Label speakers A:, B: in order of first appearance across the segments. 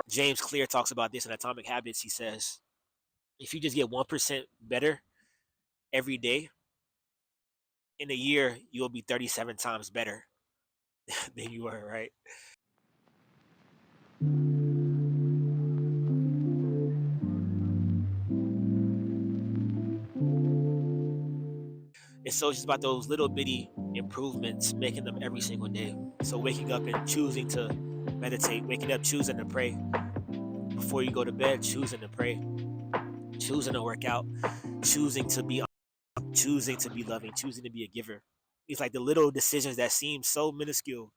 A: James Clear talks about this in Atomic Habits. He says, if you just get 1% better every day, in a year, you'll be 37 times better than you were, right? And so it's just about those little bitty improvements, making them every single day. So waking up and choosing to meditate, waking up, choosing to pray before you go to bed, choosing to pray, choosing to work out, choosing to be choosing to be loving, choosing to be a giver. It's like the little decisions that seem so minuscule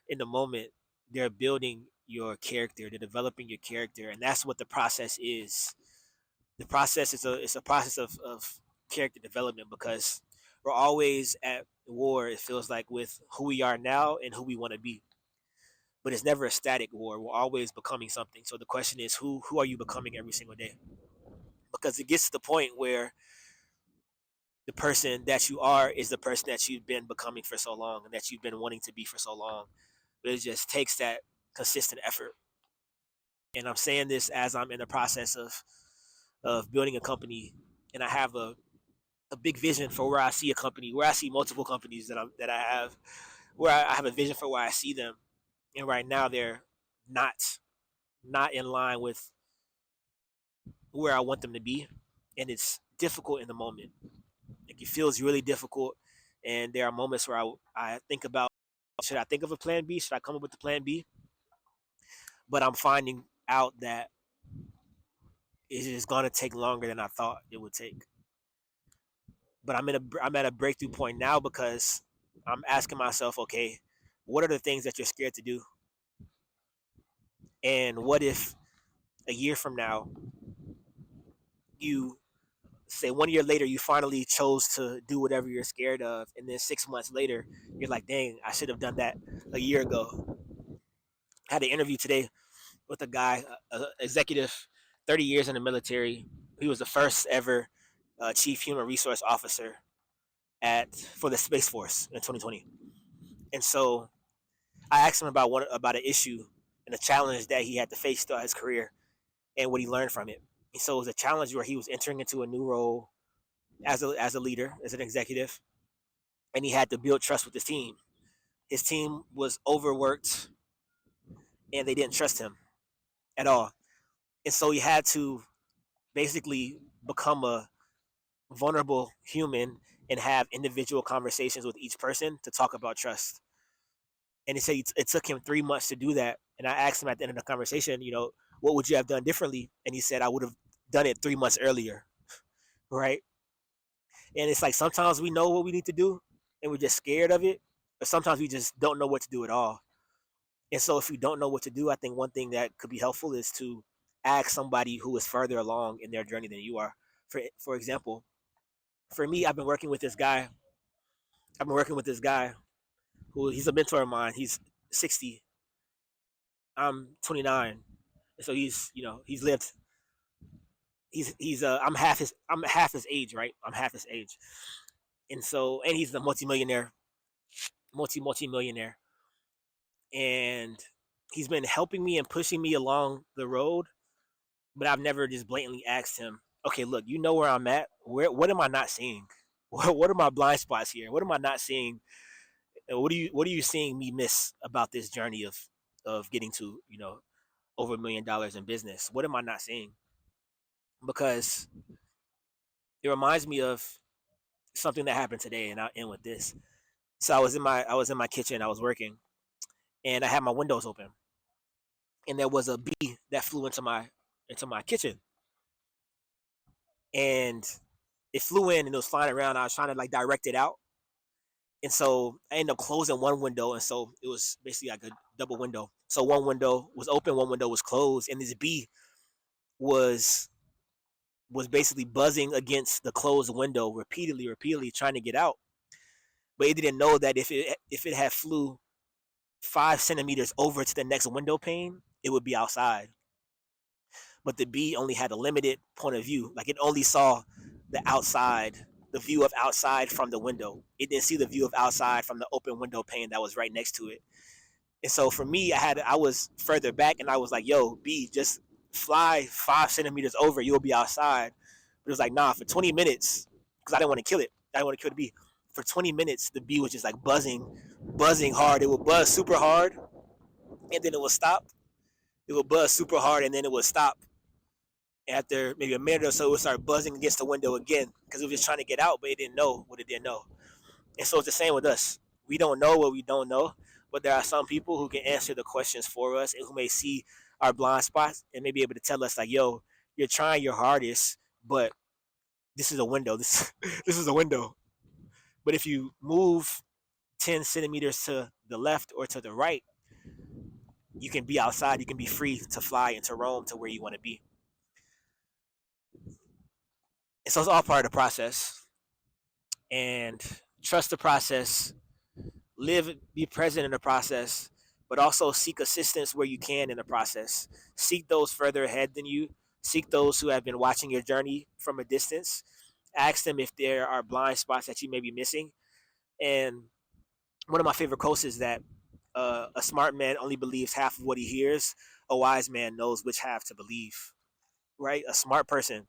A: in the moment, they're building your character, they're developing your character, and that's what the process is. The process is a process of character development, because we're always at war, it feels like, with who we are now and who we want to be. But it's never a static war. We're always becoming something. So the question is, who are you becoming every single day? Because it gets to the point where the person that you are is the person that you've been becoming for so long and that you've been wanting to be for so long. But it just takes that consistent effort. And I'm saying this as I'm in the process of building a company, and I have a big vision for where I see a company, where I see multiple companies that I have, where I have a vision for where I see them. And right now they're not not in line with where I want them to be, and it's difficult in the moment. Like, it feels really difficult, and there are moments where I think about, should I think of a plan B? Should I come up with the plan B? But I'm finding out that it is going to take longer than I thought it would take. But I'm at a breakthrough point now, because I'm asking myself, okay, what are the things that you're scared to do? And what if a year from now, you say 1 year later, you finally chose to do whatever you're scared of, and then 6 months later, you're like, dang, I should have done that a year ago. I had an interview today with a guy, an executive, 30 years in the military. He was the first ever chief human resource officer at for the Space Force in 2020. And so I asked him about an issue and a challenge that he had to face throughout his career and what he learned from it. And so it was a challenge where he was entering into a new role as a leader, as an executive, and he had to build trust with his team. His team was overworked, and they didn't trust him at all. And so he had to basically become a vulnerable human and have individual conversations with each person to talk about trust. And he said it took him 3 months to do that. And I asked him at the end of the conversation, what would you have done differently? And he said, I would have done it 3 months earlier, right? And it's like, sometimes we know what we need to do and we're just scared of it, but sometimes we just don't know what to do at all. And so if you don't know what to do, I think one thing that could be helpful is to ask somebody who is further along in their journey than you are. For example, for me, I've been working with this guy who, he's a mentor of mine. He's 60. I'm 29. And so he's lived, I'm half his age, right? I'm half his age. And so, and he's the multimillionaire, multi-millionaire. And he's been helping me and pushing me along the road, but I've never just blatantly asked him, okay, look, you know where I'm at. What am I not seeing? What are my blind spots here? What am I not seeing? What are you seeing me miss about this journey of getting to, over $1 million in business? What am I not seeing? Because it reminds me of something that happened today, and I'll end with this. So I was in my kitchen, I was working, and I had my windows open, and there was a bee that flew into my kitchen, and it flew in and it was flying around. I was trying to like direct it out, and so I ended up closing one window, and so it was basically like a double window. So one window was open, one window was closed, and this bee was was basically buzzing against the closed window repeatedly, trying to get out. But it didn't know that if it had flew 5 centimeters over to the next window pane, it would be outside. But the bee only had a limited point of view. Like, it only saw the outside, the view of outside from the window. It didn't see the view of outside from the open window pane that was right next to it. And so for me, I was further back, and I was like, "Yo, B, just fly 5 centimeters over, you'll be outside." But it was like, "Nah, for 20 minutes," because I didn't want to kill it. I didn't want to kill the bee. For 20 minutes, the bee was just like buzzing hard. It would buzz super hard, and then it would stop. It would buzz super hard, and then it would stop. After maybe a minute or so, it would start buzzing against the window again because it was just trying to get out, but it didn't know what it didn't know. And so it's the same with us. We don't know what we don't know, but there are some people who can answer the questions for us and who may see our blind spots and may be able to tell us like, "Yo, you're trying your hardest, but this is a window. This is a window. But if you move 10 centimeters to the left or to the right, you can be outside. You can be free to fly and to roam to where you want to be." And so it's all part of the process. And trust the process, live, be present in the process, but also seek assistance where you can in the process. Seek those further ahead than you. Seek those who have been watching your journey from a distance. Ask them if there are blind spots that you may be missing. And one of my favorite quotes is that a smart man only believes half of what he hears. A wise man knows which half to believe. Right? A smart person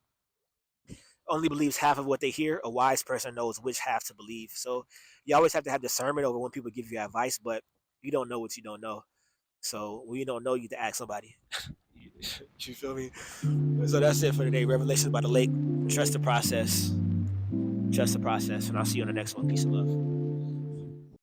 A: only believes half of what they hear. A wise person knows which half to believe. So you always have to have discernment over when people give you advice, but you don't know what you don't know. So when you don't know, you have to ask somebody. You feel me? So that's it for today. Revelations by the Lake. Trust the process. Trust the process. And I'll see you on the next one. Peace and love.